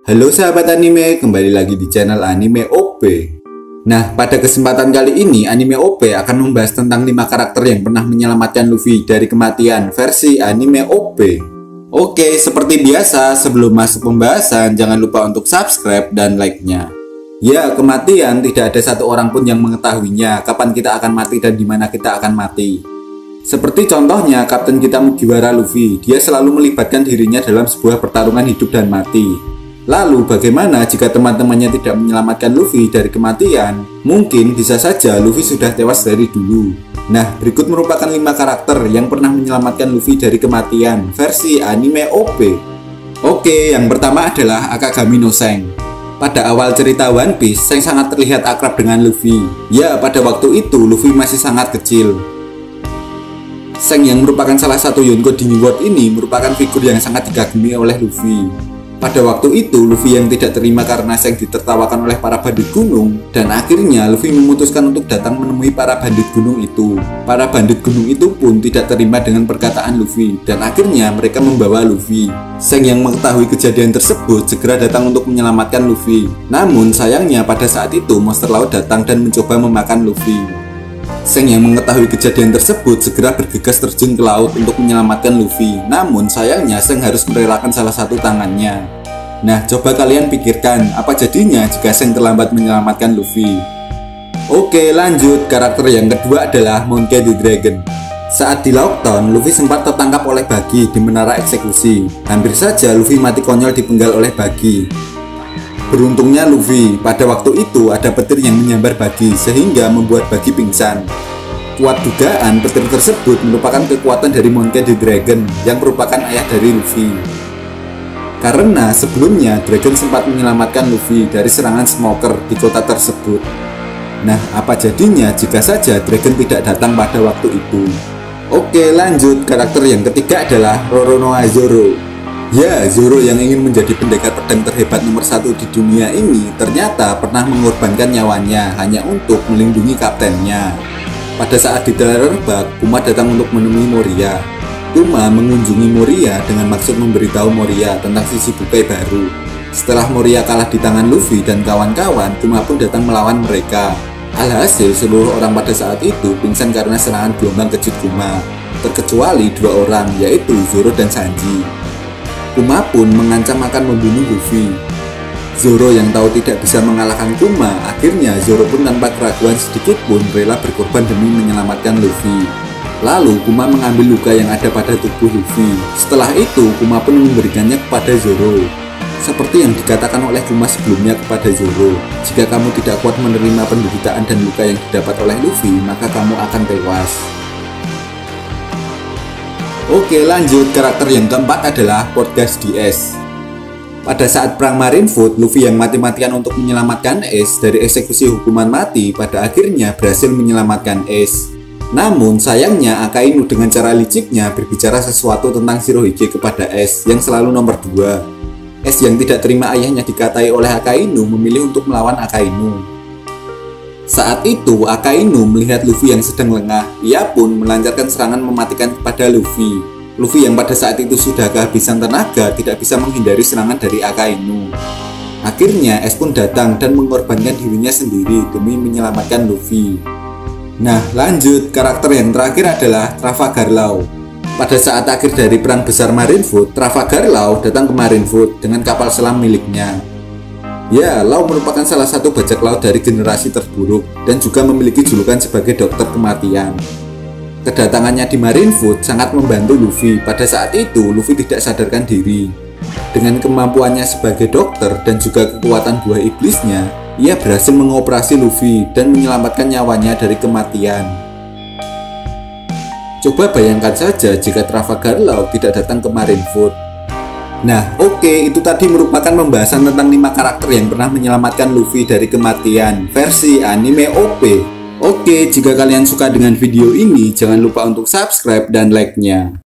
Halo sahabat anime, kembali lagi di channel Anime OP. Nah, pada kesempatan kali ini Anime OP akan membahas tentang 5 karakter yang pernah menyelamatkan Luffy dari kematian versi Anime OP. Oke, seperti biasa, sebelum masuk pembahasan jangan lupa untuk subscribe dan like-nya. Ya, kematian tidak ada satu orang pun yang mengetahuinya kapan kita akan mati dan di mana kita akan mati. Seperti contohnya kapten kita Mugiwara Luffy, dia selalu melibatkan dirinya dalam sebuah pertarungan hidup dan mati. Lalu bagaimana jika teman-temannya tidak menyelamatkan Luffy dari kematian? Mungkin bisa saja Luffy sudah tewas dari dulu. Nah, berikut merupakan 5 karakter yang pernah menyelamatkan Luffy dari kematian versi Anime OP. Oke, yang pertama adalah Akagami no Seng. Pada awal cerita One Piece, Seng sangat terlihat akrab dengan Luffy. Ya, pada waktu itu Luffy masih sangat kecil. Seng yang merupakan salah satu Yonko di New World ini merupakan figur yang sangat dikagumi oleh Luffy. Pada waktu itu, Luffy yang tidak terima karena Seng ditertawakan oleh para bandit gunung, dan akhirnya Luffy memutuskan untuk datang menemui para bandit gunung itu. Para bandit gunung itu pun tidak terima dengan perkataan Luffy, dan akhirnya mereka membawa Luffy. Seng yang mengetahui kejadian tersebut segera datang untuk menyelamatkan Luffy. Namun sayangnya pada saat itu monster laut datang dan mencoba memakan Luffy. Seng yang mengetahui kejadian tersebut segera bergegas terjun ke laut untuk menyelamatkan Luffy. Namun sayangnya Seng harus merelakan salah satu tangannya. Nah, coba kalian pikirkan apa jadinya jika Seng terlambat menyelamatkan Luffy. Oke, lanjut. Karakter yang kedua adalah Monkey D. Dragon. Saat di Lauk Town, Luffy sempat tertangkap oleh Buggy di menara eksekusi. Hampir saja Luffy mati konyol dipenggal oleh Buggy. Beruntungnya Luffy, pada waktu itu ada petir yang menyambar Buggy sehingga membuat Buggy pingsan. Kuat dugaan petir tersebut merupakan kekuatan dari Monkey D. Dragon yang merupakan ayah dari Luffy. Karena sebelumnya Dragon sempat menyelamatkan Luffy dari serangan Smoker di kota tersebut. Nah, apa jadinya jika saja Dragon tidak datang pada waktu itu? Oke, lanjut. Karakter yang ketiga adalah Roronoa Zoro. Ya, Zoro yang ingin menjadi pendekar pedang terhebat nomor 1 di dunia ini ternyata pernah mengorbankan nyawanya hanya untuk melindungi kaptennya. Pada saat di Thriller Bark, Kuma datang untuk menemui Moria. Kuma mengunjungi Moria dengan maksud memberitahu Moria tentang sisi Bukai baru. Setelah Moria kalah di tangan Luffy dan kawan-kawan, Kuma pun datang melawan mereka. Alhasil seluruh orang pada saat itu pingsan karena serangan gelombang kejut Kuma, terkecuali 2 orang, yaitu Zoro dan Sanji. Kuma pun mengancam akan membunuh Luffy. Zoro yang tahu tidak bisa mengalahkan Kuma, akhirnya Zoro pun tanpa keraguan sedikit pun rela berkorban demi menyelamatkan Luffy. Lalu Kuma mengambil luka yang ada pada tubuh Luffy. Setelah itu Kuma pun memberikannya kepada Zoro. Seperti yang dikatakan oleh Kuma sebelumnya kepada Zoro, jika kamu tidak kuat menerima penderitaan dan luka yang didapat oleh Luffy, maka kamu akan tewas. Oke, lanjut. Karakter yang keempat adalah Portgas DS. Pada saat perang Marineford, Luffy yang mati-matian untuk menyelamatkan Ace dari eksekusi hukuman mati pada akhirnya berhasil menyelamatkan Ace. Namun sayangnya Akainu dengan cara liciknya berbicara sesuatu tentang Shirohige kepada Ace yang selalu nomor 2. Ace yang tidak terima ayahnya dikatai oleh Akainu memilih untuk melawan Akainu. Saat itu, Akainu melihat Luffy yang sedang lengah. Ia pun melancarkan serangan mematikan kepada Luffy. Luffy yang pada saat itu sudah kehabisan tenaga tidak bisa menghindari serangan dari Akainu. Akhirnya, Ace pun datang dan mengorbankan dirinya sendiri demi menyelamatkan Luffy. Nah, lanjut. Karakter yang terakhir adalah Trafalgar Law. Pada saat akhir dari perang besar Marineford, Trafalgar Law datang ke Marineford dengan kapal selam miliknya. Ya, Law merupakan salah satu bajak laut dari generasi terburuk dan juga memiliki julukan sebagai dokter kematian. Kedatangannya di Marineford sangat membantu Luffy. Pada saat itu, Luffy tidak sadarkan diri. Dengan kemampuannya sebagai dokter dan juga kekuatan buah iblisnya, ia berhasil mengoperasi Luffy dan menyelamatkan nyawanya dari kematian. Coba bayangkan saja jika Trafalgar Law tidak datang ke Marineford. Nah, oke, itu tadi merupakan pembahasan tentang 5 karakter yang pernah menyelamatkan Luffy dari kematian versi Anime OP. Oke, jika kalian suka dengan video ini, jangan lupa untuk subscribe dan like-nya.